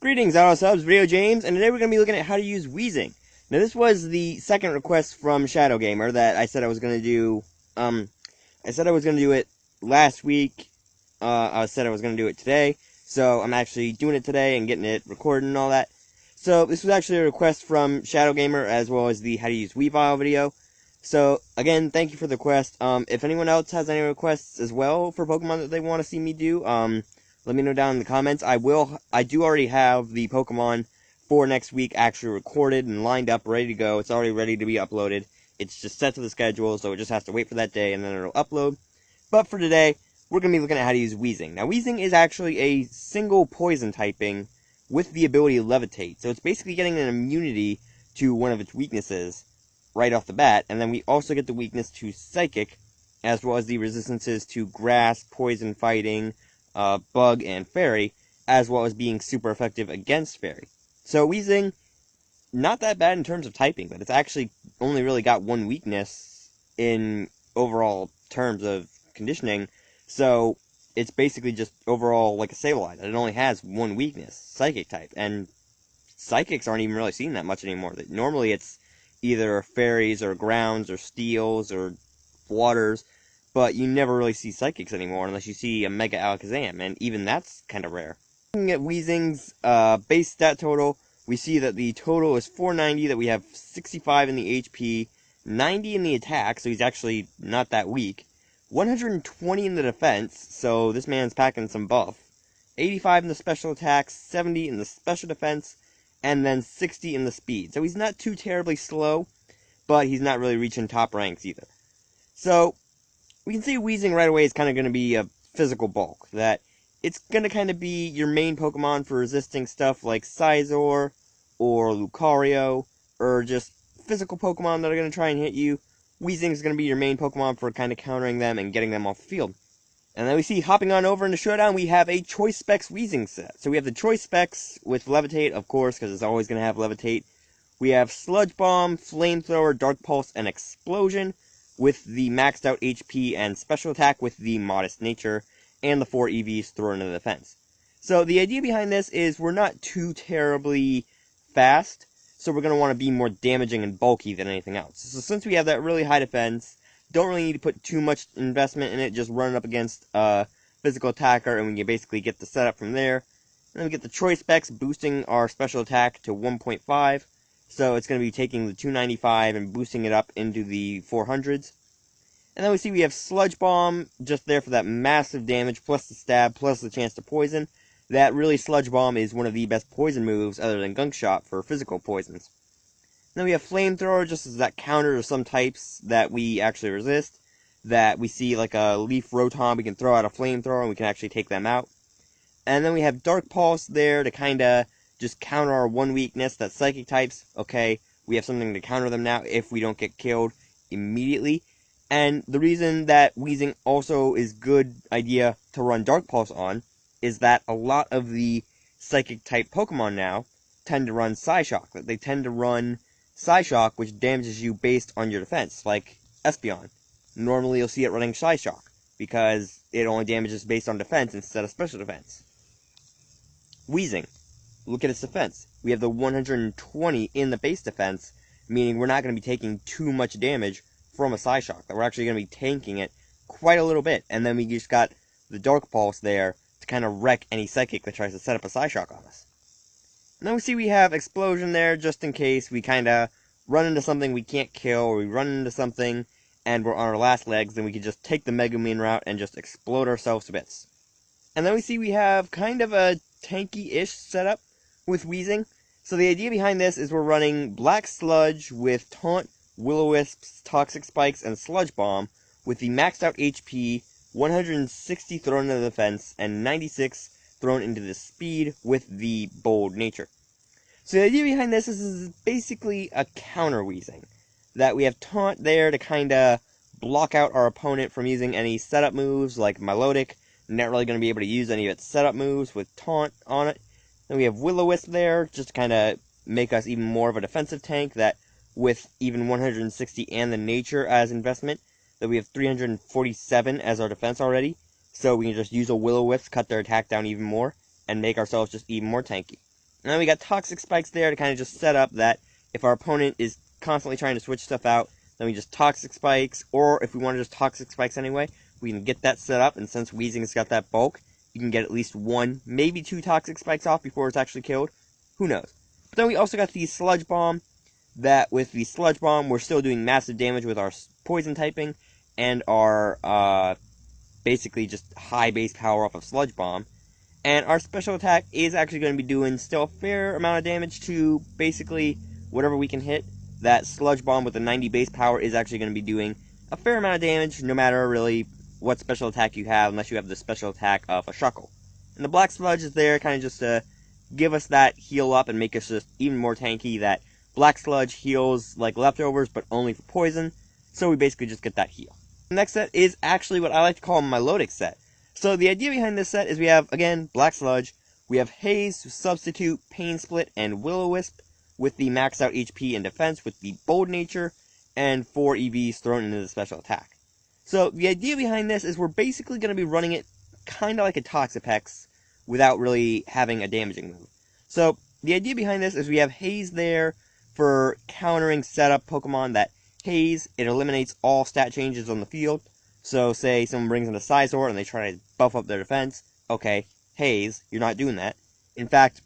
Greetings, auto subs, VideoJames, and today we're going to be looking at how to use Weezing. Now, this was the second request from Shadow Gamer that I said I was going to do. I said I was going to do it last week. I said I was going to do it today, so I'm actually doing it today and getting it recorded and all that. So this was actually a request from Shadow Gamer as well as the how to use Weavile video. So again, thank you for the request. If anyone else has any requests as well for Pokemon that they want to see me do, let me know down in the comments. I do already have the Pokemon for next week actually recorded and lined up, ready to go. It's already ready to be uploaded. It's just set to the schedule, so it just has to wait for that day and then it'll upload. But for today, we're going to be looking at how to use Weezing. Now, Weezing is actually a single poison typing with the ability to levitate. So it's basically getting an immunity to one of its weaknesses right off the bat. And then we also get the weakness to Psychic, as well as the resistances to Grass, Poison Fighting, Bug, and Fairy, as well as being super effective against Fairy. So Weezing, not that bad in terms of typing, but it's actually only really got one weakness in overall terms of conditioning. So it's basically just overall like a Sableye. It only has one weakness, Psychic type, and Psychics aren't even really seen that much anymore. Normally it's either Fairies or Grounds or Steels or Waters, but you never really see Psychics anymore unless you see a Mega Alakazam, and even that's kind of rare. Looking at Weezing's base stat total, we see that the total is 490, that we have 65 in the HP, 90 in the attack, so he's actually not that weak, 120 in the defense, so this man's packing some buff, 85 in the special attack, 70 in the special defense, and then 60 in the speed. So he's not too terribly slow, but he's not really reaching top ranks either. So we can see Weezing right away is kind of going to be a physical bulk, that it's going to kind of be your main Pokemon for resisting stuff like Scizor or Lucario, or just physical Pokemon that are going to try and hit you. Weezing is going to be your main Pokemon for kind of countering them and getting them off the field. And then we see, hopping on over into Showdown, we have a Choice Specs Weezing set. So we have the Choice Specs with Levitate, of course, because it's always going to have Levitate. We have Sludge Bomb, Flamethrower, Dark Pulse, and Explosion, with the maxed out HP and special attack with the Modest Nature, and the 4 EVs thrown into the defense. So the idea behind this is we're not too terribly fast, so we're going to want to be more damaging and bulky than anything else. So since we have that really high defense, don't really need to put too much investment in it, just run it up against a physical attacker, and we can basically get the setup from there. And then we get the Choice Specs boosting our special attack to 1.5, so it's going to be taking the 295 and boosting it up into the 400s. And then we see we have Sludge Bomb, just there for that massive damage, plus the stab, plus the chance to poison. That really, Sludge Bomb is one of the best poison moves, other than Gunk Shot, for physical poisons. Then we have Flamethrower, just as that counter to some types that we actually resist. That we see like a Leaf Rotom, we can throw out a Flamethrower and we can actually take them out. And then we have Dark Pulse there to kind of just counter our one weakness, that Psychic types. Okay, we have something to counter them now if we don't get killed immediately. And the reason that Weezing also is good idea to run Dark Pulse on is that a lot of the Psychic type Pokemon now tend to run Psyshock. They tend to run Psyshock, which damages you based on your defense, like Espeon. Normally you'll see it running Psyshock, because it only damages based on defense instead of special defense. Weezing, look at its defense. We have the 120 in the base defense, meaning we're not going to be taking too much damage from a Psyshock, that we're actually going to be tanking it quite a little bit, and then we just got the Dark Pulse there to kind of wreck any Psychic that tries to set up a Psyshock on us. And then we see we have Explosion there, just in case we kind of run into something we can't kill, or we run into something and we're on our last legs, then we can just take the Mega Man route and just explode ourselves to bits. And then we see we have kind of a tanky-ish setup with Weezing. So the idea behind this is we're running Black Sludge with Taunt, Will-O-Wisps, Toxic Spikes, and Sludge Bomb, with the maxed out HP, 160 thrown into the defense, and 96 thrown into the speed with the Bold Nature. So the idea behind this is basically a counter Weezing, that we have Taunt there to kind of block out our opponent from using any setup moves like Milotic. Not really going to be able to use any of its setup moves with Taunt on it. Then we have Will-O-Wisp there, just to kind of make us even more of a defensive tank, that with even 160 and the Nature as investment, that we have 347 as our defense already, so we can just use a Will-O-Wisp, cut their attack down even more, and make ourselves just even more tanky. And then we got Toxic Spikes there to kind of just set up that if our opponent is constantly trying to switch stuff out, then we just Toxic Spikes, or if we want to just Toxic Spikes anyway, we can get that set up, and since Weezing's got that bulk, you can get at least 1, maybe 2 Toxic Spikes off before it's actually killed. Who knows? But then we also got the Sludge Bomb, that with the Sludge Bomb, we're still doing massive damage with our poison typing, and our, basically just high base power off of Sludge Bomb. And our special attack is actually going to be doing still a fair amount of damage to basically whatever we can hit. That Sludge Bomb with the 90 base power is actually going to be doing a fair amount of damage, no matter really what special attack you have, unless you have the special attack of a Shuckle. And the Black Sludge is there kind of just to give us that heal up and make us just even more tanky. That Black Sludge heals like leftovers, but only for poison, so we basically just get that heal. The next set is actually what I like to call my Melodic set. So the idea behind this set is we have, again, Black Sludge, we have Haze to substitute Pain Split and Will-O-Wisp with the maxed out HP and defense with the Bold Nature, and 4 EVs thrown into the special attack. So the idea behind this is we're basically going to be running it kind of like a Toxapex without really having a damaging move. So the idea behind this is we have Haze there for countering setup Pokemon that Haze, it eliminates all stat changes on the field. So say someone brings in a Scizor and they try to buff up their defense. Okay, Haze, you're not doing that. In fact,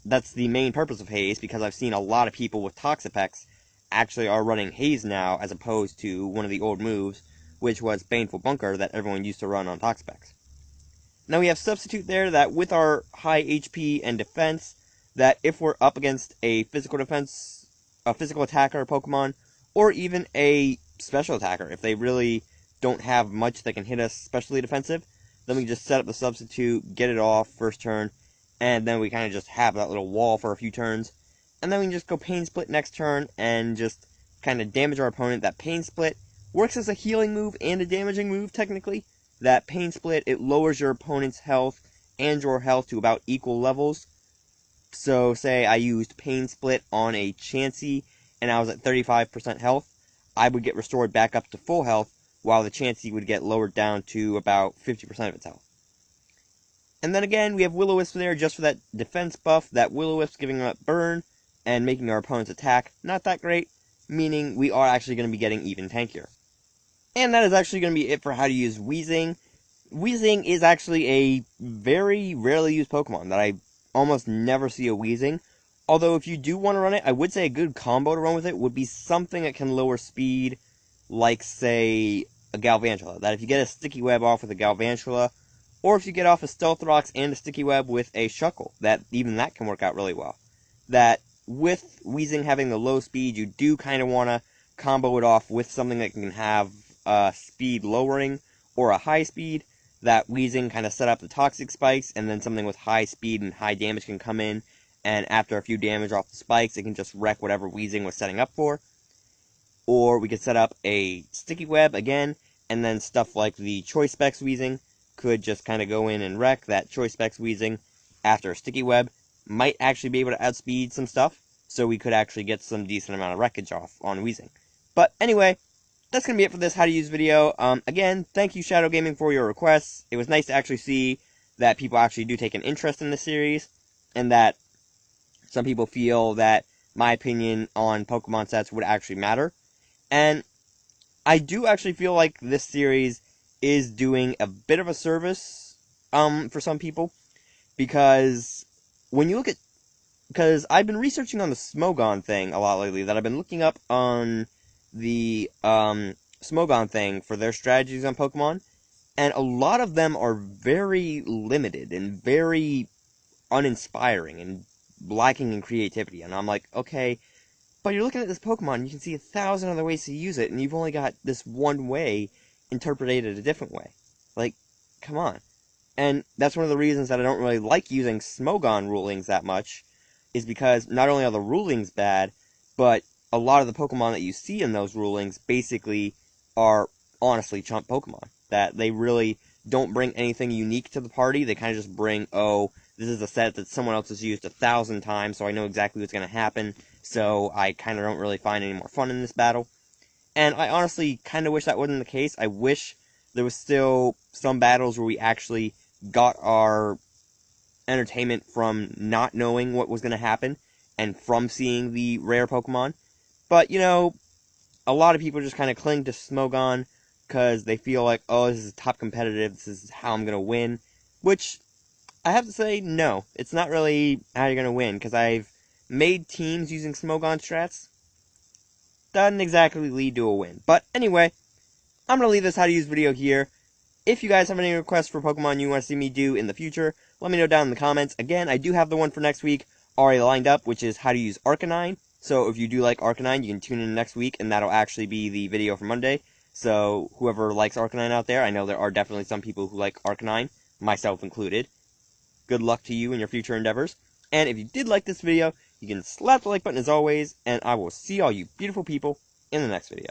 that's the main purpose of Haze, because I've seen a lot of people with Toxapex actually are running Haze now, as opposed to one of the old moves, which was Baneful Bunker that everyone used to run on Toxapex. Now we have Substitute there, that with our high HP and defense, that if we're up against a physical defense, a physical attacker Pokemon, or even a special attacker, if they really don't have much that can hit us specially defensive, then we just set up the Substitute, get it off first turn, and then we kind of just have that little wall for a few turns, and then we can just go Pain Split next turn and just kind of damage our opponent. That Pain Split works as a healing move and a damaging move, technically. That Pain Split, it lowers your opponent's health and your health to about equal levels. So say I used Pain Split on a Chansey and I was at 35% health, I would get restored back up to full health, while the Chansey would get lowered down to about 50% of its health. And then again, we have Will-O-Wisp there just for that defense buff. That Will-O-Wisp giving up burn and making our opponent's attack not that great, meaning we are actually going to be getting even tankier. And that is actually going to be it for how to use Weezing. Weezing is actually a very rarely used Pokemon that I almost never see a Weezing. Although if you do want to run it, I would say a good combo to run with it would be something that can lower speed, like say a Galvantula. That if you get a Sticky Web off with a Galvantula, or if you get off a Stealth Rocks and a Sticky Web with a Shuckle, that even that can work out really well. That with Weezing having the low speed, you do kind of want to combo it off with something that can have speed lowering or a high speed. That Weezing kind of set up the Toxic Spikes, and then something with high speed and high damage can come in, and after a few damage off the spikes, it can just wreck whatever Weezing was setting up for. Or we could set up a Sticky Web again, and then stuff like the Choice Specs Weezing could just kind of go in and wreck. That Choice Specs Weezing after a Sticky Web might actually be able to outspeed some stuff, so we could actually get some decent amount of wreckage off on Weezing. But anyway, that's going to be it for this how to use video. Again, thank you Shadow Gaming for your requests. It was nice to actually see that people actually do take an interest in this series, and that some people feel that my opinion on Pokemon sets would actually matter. And I do actually feel like this series is doing a bit of a service for some people, because when you look at, because I've been researching on the Smogon thing a lot lately, that I've been looking up on the Smogon thing for their strategies on Pokemon, and a lot of them are very limited and very uninspiring and lacking in creativity. And I'm like, okay, but you're looking at this Pokemon, you can see 1,000 other ways to use it, and you've only got this one way interpreted a different way. Like, come on. And that's one of the reasons that I don't really like using Smogon rulings that much, is because not only are the rulings bad, but a lot of the Pokemon that you see in those rulings basically are honestly chump Pokemon. That they really don't bring anything unique to the party. They kind of just bring, oh, this is a set that someone else has used 1,000 times, so I know exactly what's going to happen, so I kind of don't really find any more fun in this battle. And I honestly kind of wish that wasn't the case. I wish there was still some battles where we actually got our entertainment from not knowing what was going to happen and from seeing the rare Pokemon. But, you know, a lot of people just kind of cling to Smogon because they feel like, oh, this is top competitive, this is how I'm going to win. Which, I have to say, no. It's not really how you're going to win, because I've made teams using Smogon strats. Doesn't exactly lead to a win. But anyway, I'm going to leave this how to use video here. If you guys have any requests for Pokemon you want to see me do in the future, let me know down in the comments. Again, I do have the one for next week already lined up, which is how to use Arcanine. So if you do like Arcanine, you can tune in next week, and that'll actually be the video for Monday. So whoever likes Arcanine out there, I know there are definitely some people who like Arcanine, myself included. Good luck to you in your future endeavors. And if you did like this video, you can slap the like button as always, and I will see all you beautiful people in the next video.